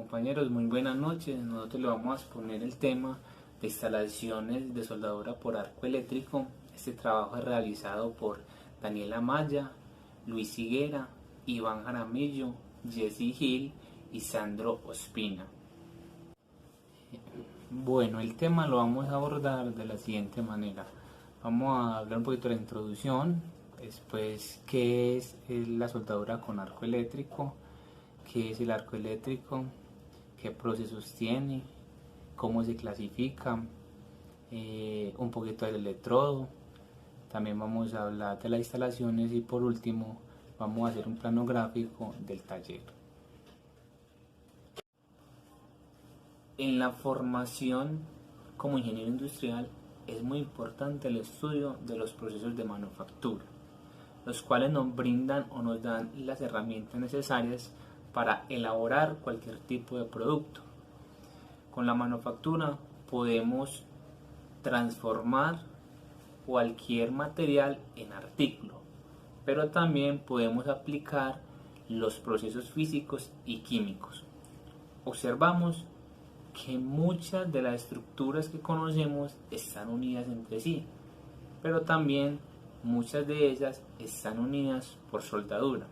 Compañeros, muy buenas noches. Nosotros le vamos a exponer el tema de instalaciones de soldadura por arco eléctrico. Este trabajo es realizado por Daniela Maya, Luis Higuera, Iván Jaramillo, Jesse Gil y Sandro Ospina. Bueno, el tema lo vamos a abordar de la siguiente manera. Vamos a hablar un poquito de la introducción, después qué es la soldadura con arco eléctrico, qué es el arco eléctrico, qué procesos tiene, cómo se clasifica, un poquito del electrodo. También vamos a hablar de las instalaciones y por último vamos a hacer un plano gráfico del taller. En la formación como ingeniero industrial es muy importante el estudio de los procesos de manufactura, los cuales nos brindan o nos dan las herramientas necesarias para elaborar cualquier tipo de producto. Con la manufactura podemos transformar cualquier material en artículo, pero también podemos aplicar los procesos físicos y químicos. Observamos que muchas de las estructuras que conocemos están unidas entre sí, pero también muchas de ellas están unidas por soldadura.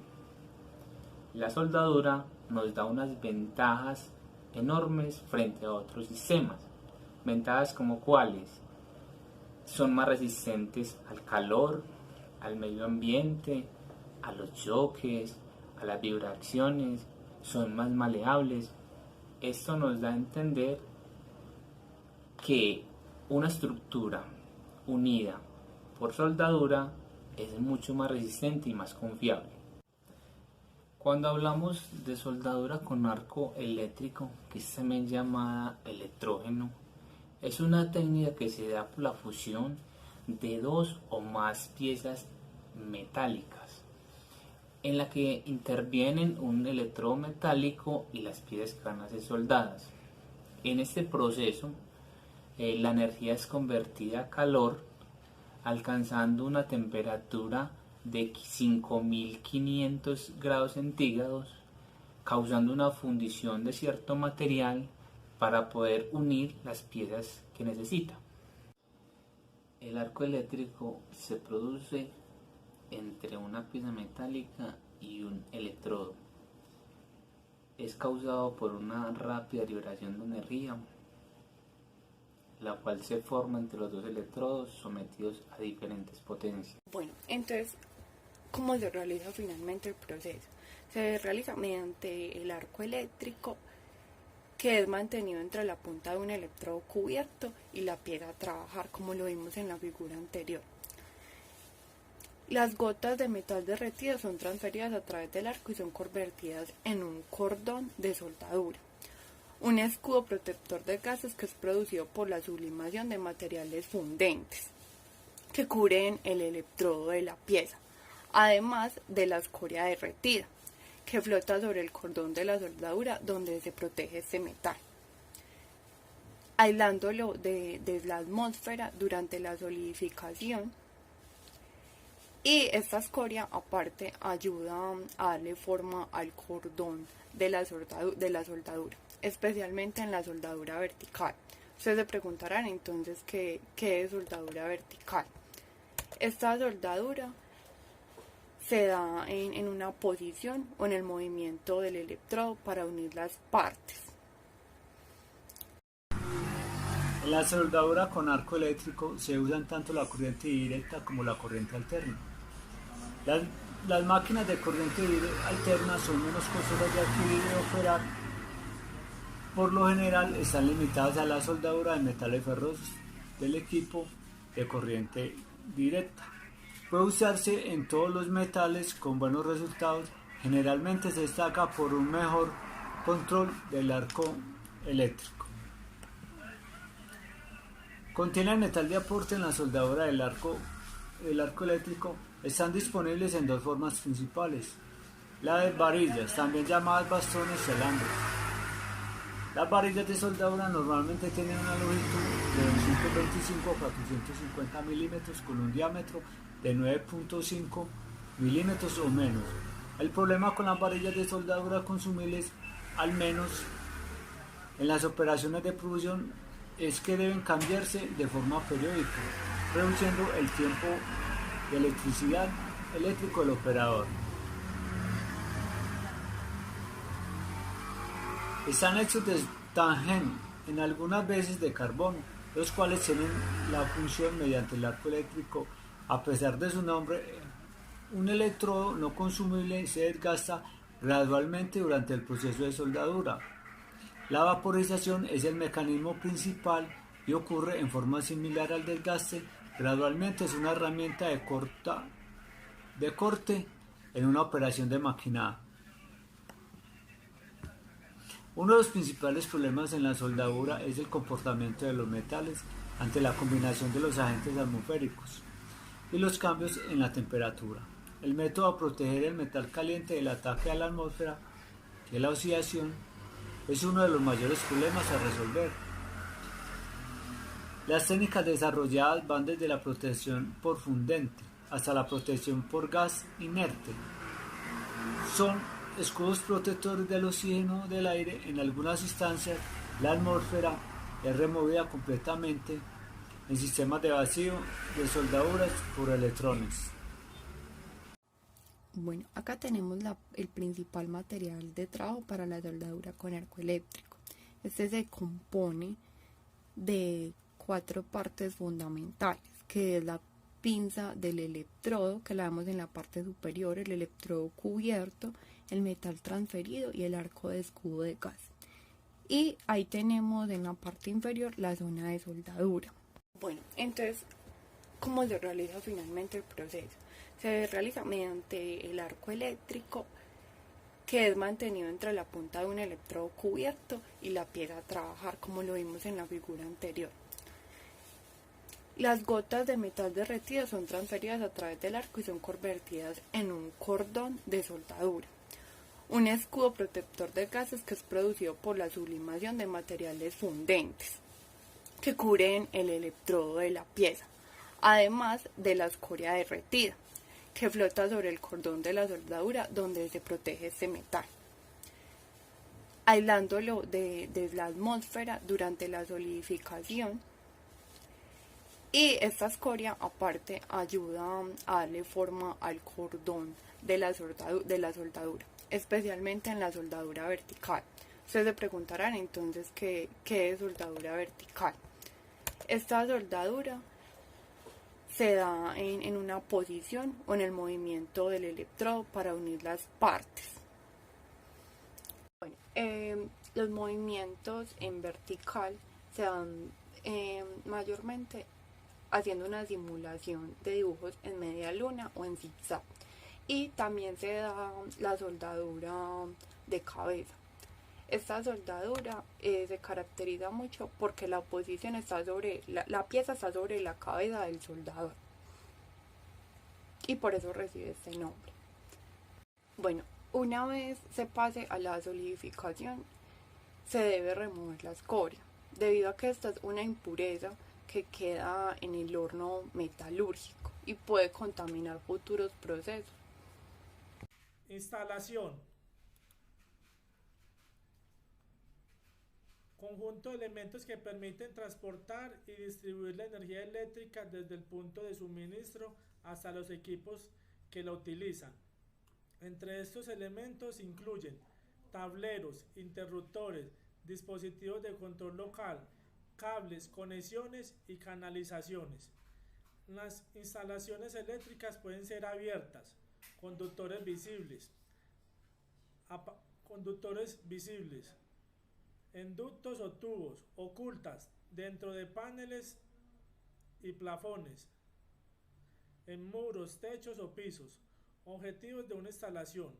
La soldadura nos da unas ventajas enormes frente a otros sistemas. Ventajas como cuáles: son más resistentes al calor, al medio ambiente, a los choques, a las vibraciones, son más maleables. Esto nos da a entender que una estructura unida por soldadura es mucho más resistente y más confiable. Cuando hablamos de soldadura con arco eléctrico, que es también llamada electrógeno, es una técnica que se da por la fusión de dos o más piezas metálicas, en la que intervienen un electrodo metálico y las piezas que van a ser soldadas. En este proceso, la energía es convertida a calor, alcanzando una temperatura de 5500 grados centígrados, causando una fundición de cierto material para poder unir las piezas que necesita. El arco eléctrico se produce entre una pieza metálica y un electrodo. Es causado por una rápida liberación de energía, la cual se forma entre los dos electrodos sometidos a diferentes potencias. Bueno, entonces, ¿cómo se realiza finalmente el proceso? Se realiza mediante el arco eléctrico, que es mantenido entre la punta de un electrodo cubierto y la pieza a trabajar, como lo vimos en la figura anterior. Las gotas de metal derretido son transferidas a través del arco y son convertidas en un cordón de soldadura, un escudo protector de gases que es producido por la sublimación de materiales fundentes que cubren el electrodo de la pieza, además de la escoria derretida que flota sobre el cordón de la soldadura donde se protege este metal, aislándolo de la atmósfera durante la solidificación. Y esta escoria aparte ayuda a darle forma al cordón de la soldadura, especialmente en la soldadura vertical. Ustedes se preguntarán entonces qué es soldadura vertical. Esta soldadura se da en una posición o en el movimiento del electrodo para unir las partes. En la soldadura con arco eléctrico se usan tanto la corriente directa como la corriente alterna. Las máquinas de corriente alterna son menos costosas de adquirir y operar. Por lo general están limitadas a la soldadura de metales ferrosos del equipo de corriente directa. Puede usarse en todos los metales con buenos resultados. Generalmente se destaca por un mejor control del arco eléctrico. Contiene el metal de aporte en la soldadura del arco eléctrico. Están disponibles en dos formas principales: la de varillas, también llamadas bastones y alambres. Las varillas de soldadura normalmente tienen una longitud de 225 a 450 milímetros con un diámetro de 9.5 milímetros o menos. El problema con las varillas de soldadura consumibles al menos en las operaciones de producción es que deben cambiarse de forma periódica, reduciendo el tiempo de electricidad eléctrico del operador. Están hechos de tangente, en algunas veces de carbono, los cuales tienen la función mediante el arco eléctrico. A pesar de su nombre, un electrodo no consumible se desgasta gradualmente durante el proceso de soldadura. La vaporización es el mecanismo principal y ocurre en forma similar al desgaste. Gradualmente es una herramienta de corte en una operación de maquinado. Uno de los principales problemas en la soldadura es el comportamiento de los metales ante la combinación de los agentes atmosféricos y los cambios en la temperatura. El método a proteger el metal caliente del ataque a la atmósfera, que es la oxidación, es uno de los mayores problemas a resolver. Las técnicas desarrolladas van desde la protección por fundente hasta la protección por gas inerte. Son escudos protectores del oxígeno del aire. En algunas instancias, la atmósfera es removida completamente en sistemas de vacío de soldaduras por electrones. Bueno, acá tenemos el principal material de trabajo para la soldadura con arco eléctrico. Este se compone de 4 partes fundamentales, que es la pinza del electrodo, que la vemos en la parte superior, el electrodo cubierto, el metal transferido y el arco de escudo de gas. Y ahí tenemos en la parte inferior la zona de soldadura. Bueno, entonces, ¿cómo se realiza finalmente el proceso? Se realiza mediante el arco eléctrico, que es mantenido entre la punta de un electrodo cubierto y la pieza a trabajar, como lo vimos en la figura anterior. Las gotas de metal derretido son transferidas a través del arco y son convertidas en un cordón de soldadura, un escudo protector de gases que es producido por la sublimación de materiales fundentes que cubren el electrodo de la pieza, además de la escoria derretida que flota sobre el cordón de la soldadura donde se protege este metal, aislándolo de la atmósfera durante la solidificación. Y esta escoria aparte ayuda a darle forma al cordón de la soldadura, especialmente en la soldadura vertical. Ustedes se preguntarán entonces qué es soldadura vertical. Esta soldadura se da en una posición o en el movimiento del electrodo para unir las partes. Bueno, los movimientos en vertical se dan mayormente haciendo una simulación de dibujos en media luna o en zigzag. Y también se da la soldadura de cabeza. Esta soldadura se caracteriza mucho porque la posición está sobre, la pieza está sobre la cabeza del soldador. Y por eso recibe este nombre. Bueno, una vez se pase a la solidificación, se debe remover la escoria, debido a que esta es una impureza que queda en el horno metalúrgico y puede contaminar futuros procesos. Instalación. Conjunto de elementos que permiten transportar y distribuir la energía eléctrica desde el punto de suministro hasta los equipos que la utilizan. Entre estos elementos incluyen tableros, interruptores, dispositivos de control local, cables, conexiones y canalizaciones. Las instalaciones eléctricas pueden ser abiertas, conductores visibles, inductos o tubos, ocultas dentro de paneles y plafones, en muros, techos o pisos. Objetivos de una instalación.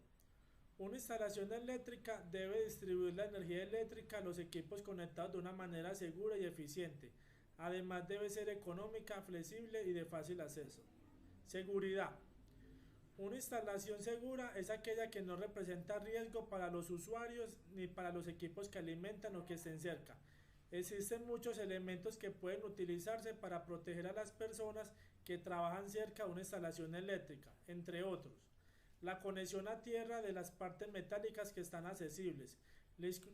Una instalación eléctrica debe distribuir la energía eléctrica a los equipos conectados de una manera segura y eficiente. Además debe ser económica, flexible y de fácil acceso. Seguridad. Una instalación segura es aquella que no representa riesgo para los usuarios ni para los equipos que alimentan o que estén cerca. Existen muchos elementos que pueden utilizarse para proteger a las personas que trabajan cerca de una instalación eléctrica, entre otros. La conexión a tierra de las partes metálicas que están accesibles,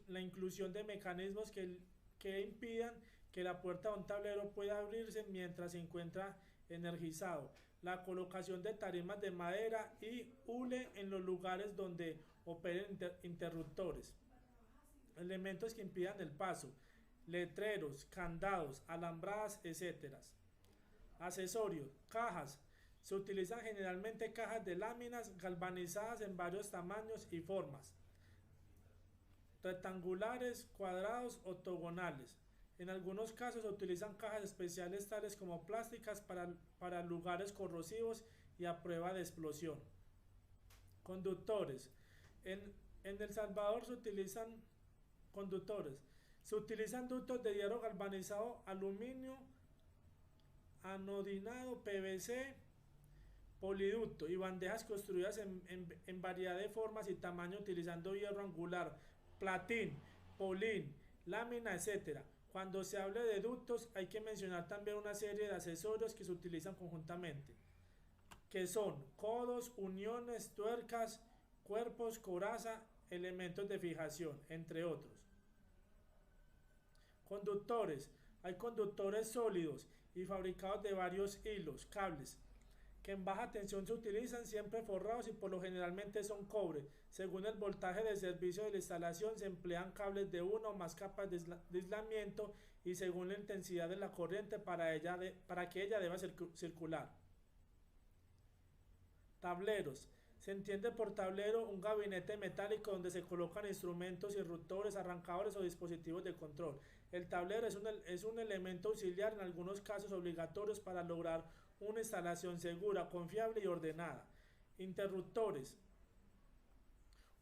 la inclusión de mecanismos que impidan que la puerta de un tablero pueda abrirse mientras se encuentra energizado, la colocación de tarimas de madera y hule en los lugares donde operen interruptores, elementos que impidan el paso, letreros, candados, alambradas, etc. Accesorios, cajas. Se utilizan generalmente cajas de láminas galvanizadas en varios tamaños y formas, rectangulares, cuadrados, octogonales. En algunos casos se utilizan cajas especiales tales como plásticas para lugares corrosivos y a prueba de explosión. Conductores. En El Salvador se utilizan conductores. Se utilizan ductos de hierro galvanizado, aluminio, anodinado, PVC, poliducto y bandejas construidas en variedad de formas y tamaños utilizando hierro angular, platín, polín, lámina, etc. Cuando se hable de ductos hay que mencionar también una serie de accesorios que se utilizan conjuntamente, que son codos, uniones, tuercas, cuerpos, coraza, elementos de fijación, entre otros. Conductores. Hay conductores sólidos y fabricados de varios hilos, cables, que en baja tensión se utilizan siempre forrados y por lo generalmente son cobre. Según el voltaje de servicio de la instalación se emplean cables de una o más capas de aislamiento y según la intensidad de la corriente para que ella deba circular. Tableros. Se entiende por tablero un gabinete metálico donde se colocan instrumentos, interruptores, arrancadores o dispositivos de control. El tablero es un elemento auxiliar en algunos casos obligatorios para lograr una instalación segura, confiable y ordenada. Interruptores.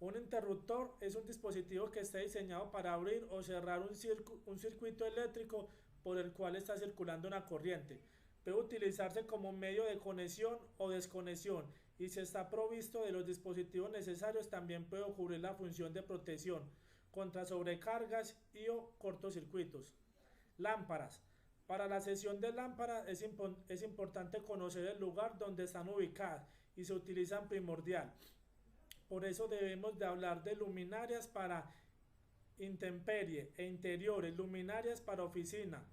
Un interruptor es un dispositivo que está diseñado para abrir o cerrar un circuito eléctrico por el cual está circulando una corriente. Puede utilizarse como medio de conexión o desconexión y si está provisto de los dispositivos necesarios también puede ocurrir la función de protección contra sobrecargas y o cortocircuitos. Lámparas. Para la sesión de lámparas es importante conocer el lugar donde están ubicadas y se utilizan primordial. Por eso debemos de hablar de luminarias para intemperie e interiores, luminarias para oficina,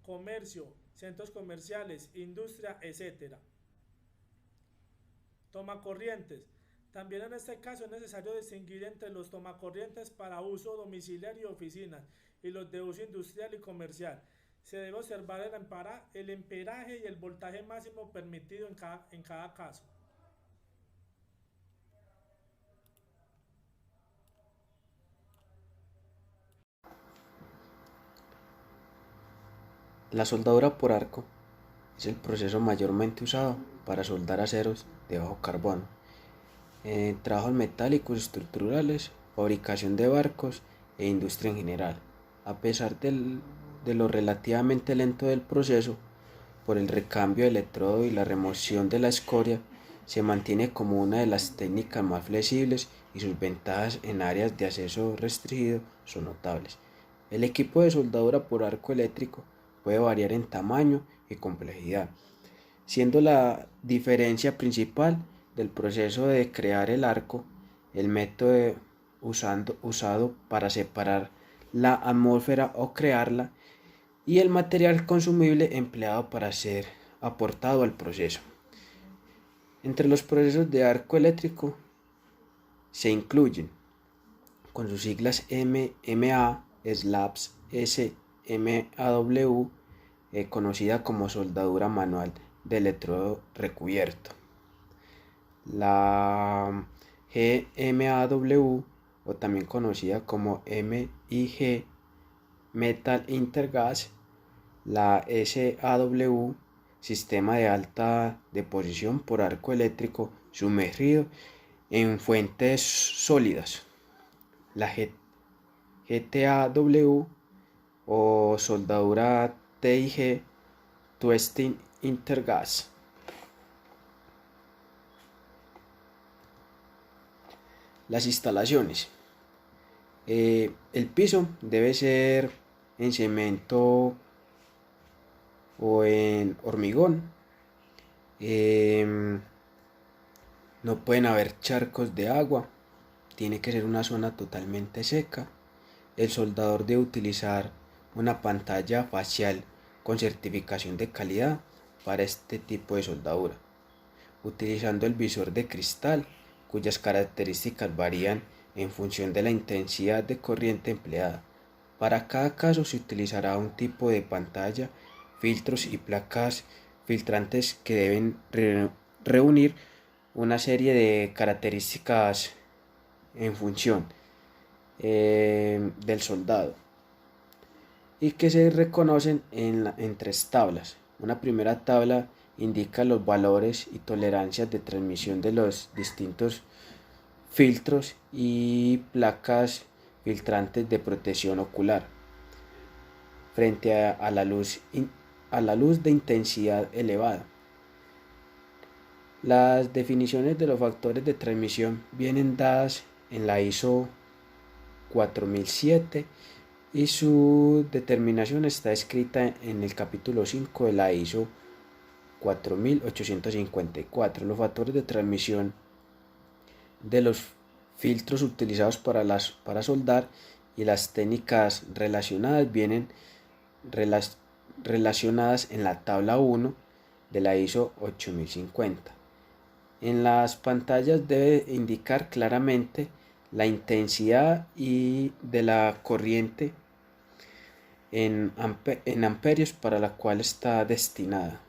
comercio, centros comerciales, industria, etc. Tomacorrientes. También en este caso es necesario distinguir entre los tomacorrientes para uso domiciliario y oficinas y los de uso industrial y comercial. Se debe observar el amperaje y el voltaje máximo permitido en cada caso. La soldadura por arco es el proceso mayormente usado para soldar aceros de bajo carbono, trabajos metálicos estructurales, fabricación de barcos e industria en general. A pesar de lo relativamente lento del proceso, por el recambio de electrodo y la remoción de la escoria, se mantiene como una de las técnicas más flexibles y sus ventajas en áreas de acceso restringido son notables. El equipo de soldadura por arco eléctrico puede variar en tamaño y complejidad, siendo la diferencia principal del proceso de crear el arco el método usado para separar la atmósfera o crearla y el material consumible empleado para ser aportado al proceso. Entre los procesos de arco eléctrico se incluyen, con sus siglas MMA, slabs, SMAW, conocida como soldadura manual de electrodo recubierto, la GMAW o también conocida como MIG, Metal Intergas, la SAW, sistema de alta deposición por arco eléctrico sumergido en fuentes sólidas, la GTAW o soldadura TIG, Twisting Intergas. Las instalaciones. El piso debe ser en cemento o en hormigón. No pueden haber charcos de agua. Tiene que ser una zona totalmente seca. el soldador debe utilizar una pantalla facial con certificación de calidad para este tipo de soldadura, utilizando el visor de cristal, cuyas características varían en función de la intensidad de corriente empleada. Para cada caso se utilizará un tipo de pantalla, filtros y placas filtrantes que deben reunir una serie de características en función del soldado y que se reconocen en 3 tablas. Una primera tabla indica los valores y tolerancias de transmisión de los distintos filtros y placas filtrantes de protección ocular frente a la luz de intensidad elevada. Las definiciones de los factores de transmisión vienen dadas en la ISO 4007 y su determinación está escrita en el capítulo 5 de la ISO 4854. Los factores de transmisión de los filtros utilizados para soldar y las técnicas relacionadas vienen relacionadas en la tabla 1 de la ISO 8050. En las pantallas debe indicar claramente la intensidad y de la corriente en amperios para la cual está destinada.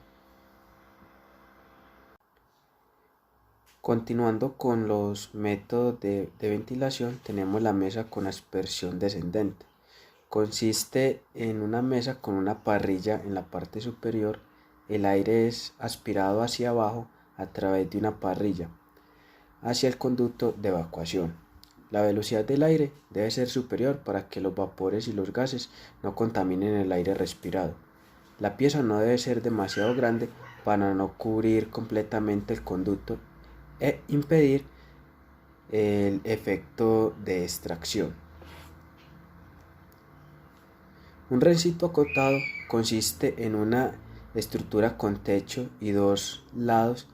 Continuando con los métodos de ventilación, tenemos la mesa con aspersión descendente. Consiste en una mesa con una parrilla en la parte superior. El aire es aspirado hacia abajo a través de una parrilla hacia el conducto de evacuación. La velocidad del aire debe ser superior para que los vapores y los gases no contaminen el aire respirado. La pieza no debe ser demasiado grande para no cubrir completamente el conducto e impedir el efecto de extracción. Un recinto acotado consiste en una estructura con techo y 2 lados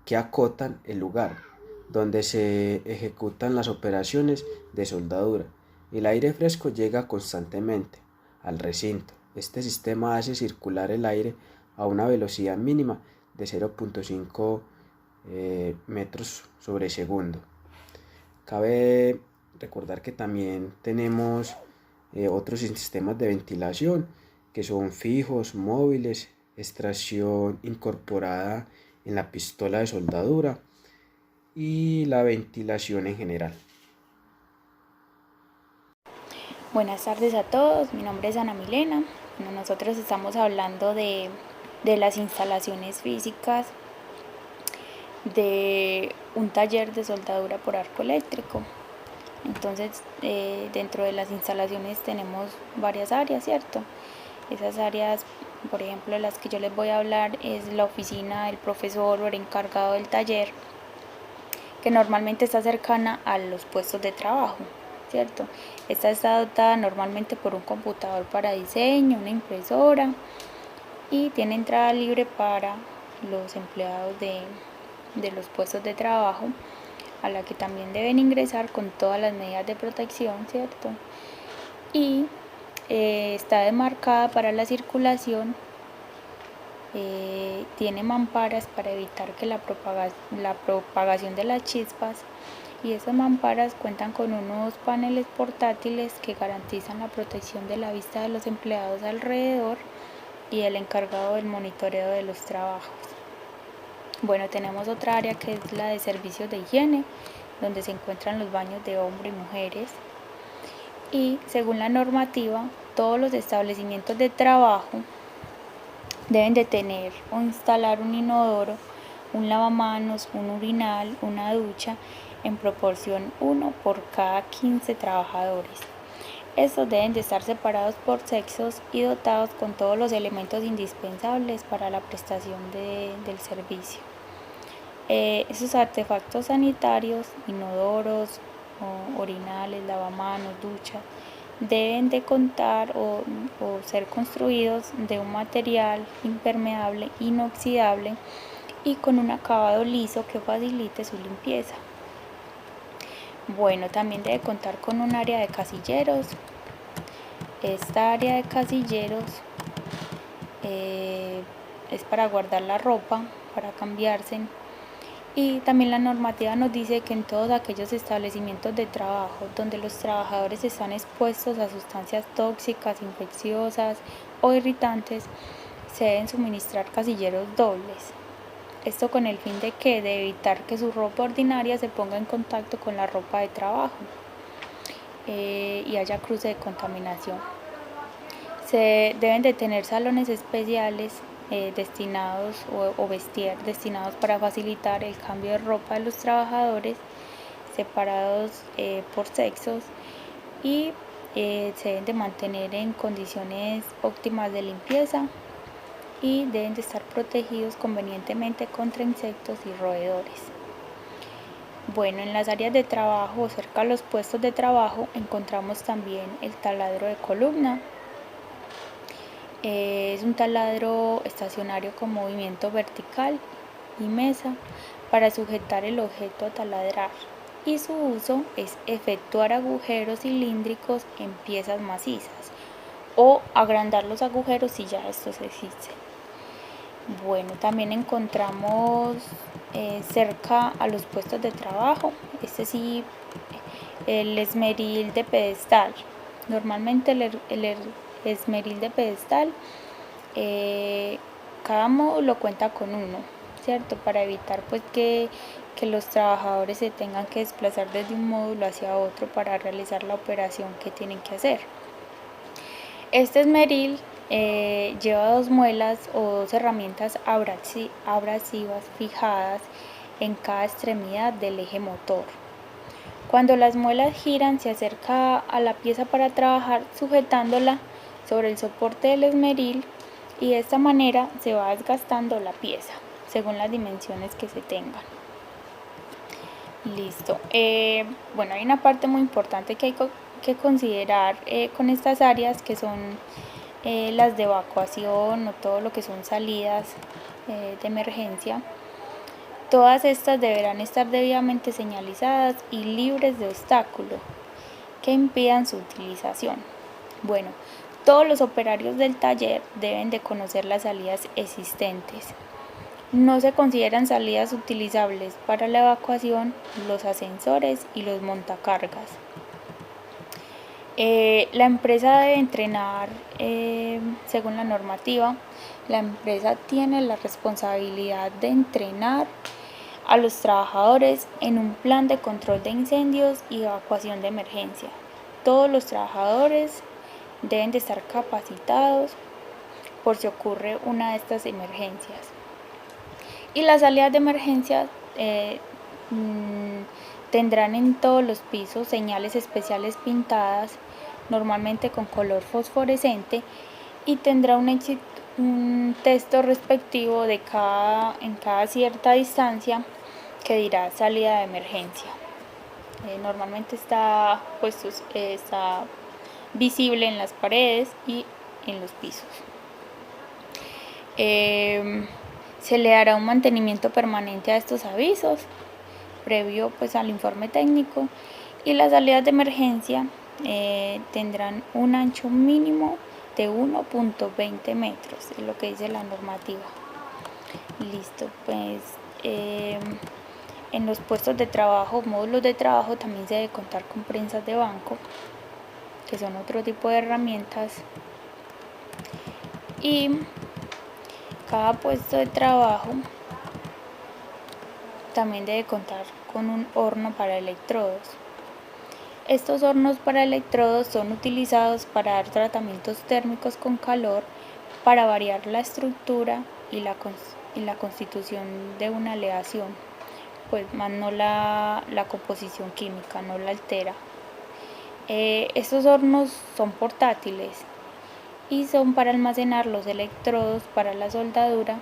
que acotan el lugar donde se ejecutan las operaciones de soldadura. El aire fresco llega constantemente al recinto. Este sistema hace circular el aire a una velocidad mínima de 0.5 metros sobre segundo. Cabe recordar que también tenemos otros sistemas de ventilación que son fijos, móviles, extracción incorporada en la pistola de soldadura y la ventilación en general. Buenas tardes a todos, mi nombre es Ana Milena. Nosotros estamos hablando de las instalaciones físicas de un taller de soldadura por arco eléctrico. Entonces, dentro de las instalaciones tenemos varias áreas, ¿cierto? Esas áreas, por ejemplo, las que yo les voy a hablar es la oficina del profesor o el encargado del taller, que normalmente está cercana a los puestos de trabajo, ¿cierto? Esta está dotada normalmente por un computador para diseño, una impresora, y tiene entrada libre para los empleados de los puestos de trabajo, a la que también deben ingresar con todas las medidas de protección, ¿cierto? Y está demarcada para la circulación, tiene mamparas para evitar que la propagación de las chispas, y esas mamparas cuentan con unos paneles portátiles que garantizan la protección de la vista de los empleados alrededor y el encargado del monitoreo de los trabajos. Bueno, tenemos otra área que es la de servicios de higiene, donde se encuentran los baños de hombres y mujeres. Y según la normativa, todos los establecimientos de trabajo deben de tener o instalar un inodoro, un lavamanos, un urinal, una ducha en proporción 1 por cada 15 trabajadores. Estos deben de estar separados por sexos y dotados con todos los elementos indispensables para la prestación del servicio. Esos artefactos sanitarios, inodoros, orinales, lavamanos, duchas, deben de contar o ser construidos de un material impermeable, inoxidable y con un acabado liso que facilite su limpieza. Bueno, también debe contar con un área de casilleros. Esta área de casilleros es para guardar la ropa, para cambiarse. Y también la normativa nos dice que en todos aquellos establecimientos de trabajo donde los trabajadores están expuestos a sustancias tóxicas, infecciosas o irritantes, se deben suministrar casilleros dobles. Esto con el fin de evitar que su ropa ordinaria se ponga en contacto con la ropa de trabajo y haya cruce de contaminación. Se deben de tener salones especiales destinados para facilitar el cambio de ropa de los trabajadores, separados por sexos, y se deben de mantener en condiciones óptimas de limpieza y deben de estar protegidos convenientemente contra insectos y roedores. Bueno, en las áreas de trabajo o cerca de los puestos de trabajo encontramos también el taladro de columna. Es un taladro estacionario con movimiento vertical y mesa para sujetar el objeto a taladrar, y su uso es efectuar agujeros cilíndricos en piezas macizas o agrandar los agujeros si ya estos existen. Bueno, también encontramos cerca a los puestos de trabajo, el esmeril de pedestal. Normalmente el esmeril de pedestal, cada módulo cuenta con uno, ¿cierto? Para evitar pues que los trabajadores se tengan que desplazar desde un módulo hacia otro para realizar la operación que tienen que hacer. Este esmeril lleva 2 muelas o 2 herramientas abrasivas fijadas en cada extremidad del eje motor. Cuando las muelas giran, se acerca a la pieza para trabajar sujetándola sobre el soporte del esmeril, y de esta manera se va desgastando la pieza según las dimensiones que se tengan. Listo. Bueno, hay una parte muy importante que hay que considerar con estas áreas, que son las de evacuación o todo lo que son salidas de emergencia. Todas estas deberán estar debidamente señalizadas y libres de obstáculos que impidan su utilización. Bueno, todos los operarios del taller deben de conocer las salidas existentes. No se consideran salidas utilizables para la evacuación los ascensores y los montacargas. La empresa debe entrenar, según la normativa, la empresa tiene la responsabilidad de entrenar a los trabajadores en un plan de control de incendios y evacuación de emergencia. Todos los trabajadores deben de estar capacitados por si ocurre una de estas emergencias. Y las salidas de emergencia tendrán en todos los pisos señales especiales pintadas, normalmente con color fosforescente, y tendrá un texto respectivo en cada cierta distancia que dirá salida de emergencia. Normalmente está visible en las paredes y en los pisos. Se le dará un mantenimiento permanente a estos avisos previo pues al informe técnico, y las salidas de emergencia tendrán un ancho mínimo de 1.20 metros, es lo que dice la normativa. Listo, pues en los puestos de trabajo, módulos de trabajo, también se debe contar con prensas de banco, que son otro tipo de herramientas, y cada puesto de trabajo también debe contar con un horno para electrodos. Estos hornos para electrodos son utilizados para dar tratamientos térmicos con calor para variar la estructura y la constitución de una aleación, pues más no la composición química, no la altera. Estos hornos son portátiles y son para almacenar los electrodos para la soldadura,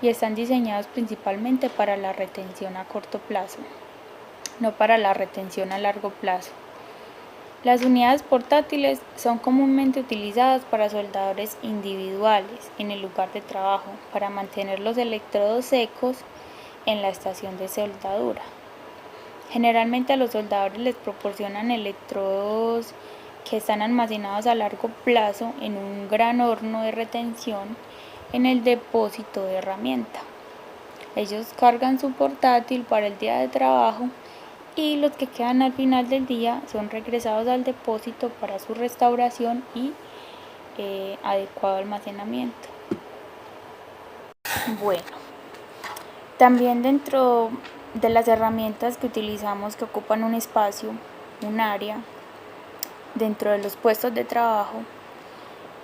y están diseñados principalmente para la retención a corto plazo, no para la retención a largo plazo. Las unidades portátiles son comúnmente utilizadas para soldadores individuales en el lugar de trabajo para mantener los electrodos secos en la estación de soldadura. Generalmente a los soldadores les proporcionan electrodos que están almacenados a largo plazo en un gran horno de retención en el depósito de herramienta. Ellos cargan su portátil para el día de trabajo y los que quedan al final del día son regresados al depósito para su restauración y adecuado almacenamiento. Bueno, también dentro de las herramientas que utilizamos que ocupan un espacio, un área, dentro de los puestos de trabajo,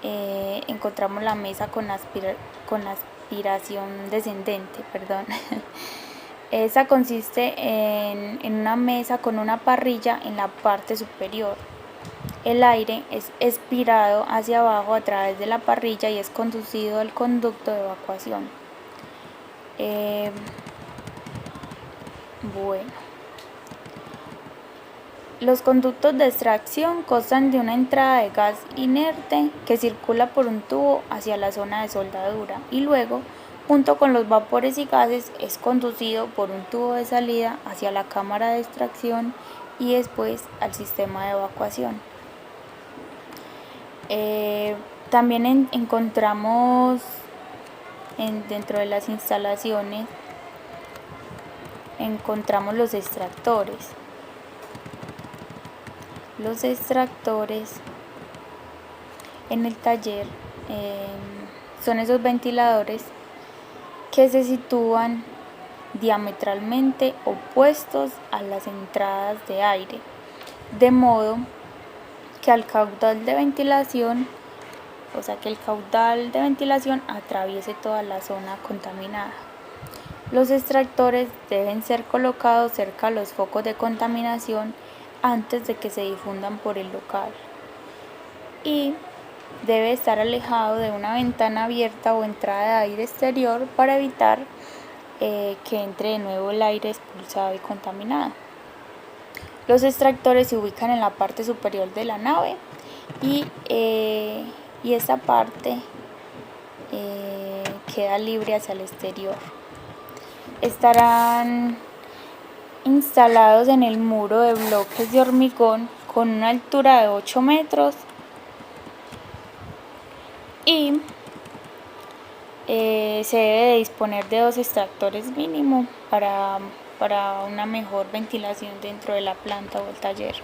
encontramos la mesa con aspiración descendente, Esa consiste en una mesa con una parrilla en la parte superior. El aire es expirado hacia abajo a través de la parrilla y es conducido al conducto de evacuación. Los conductos de extracción constan de una entrada de gas inerte que circula por un tubo hacia la zona de soldadura y luego, junto con los vapores y gases, es conducido por un tubo de salida hacia la cámara de extracción y después al sistema de evacuación. También encontramos dentro de las instalaciones los extractores. Los extractores en el taller son esos ventiladores que se sitúan diametralmente opuestos a las entradas de aire, de modo que el caudal de ventilación atraviese toda la zona contaminada. Los extractores deben ser colocados cerca a los focos de contaminación antes de que se difundan por el local y debe estar alejado de una ventana abierta o entrada de aire exterior para evitar que entre de nuevo el aire expulsado y contaminado. Los extractores se ubican en la parte superior de la nave y esta parte queda libre hacia el exterior. Estarán instalados en el muro de bloques de hormigón con una altura de 8 metros y se debe de disponer de 2 extractores mínimo para una mejor ventilación dentro de la planta o el taller.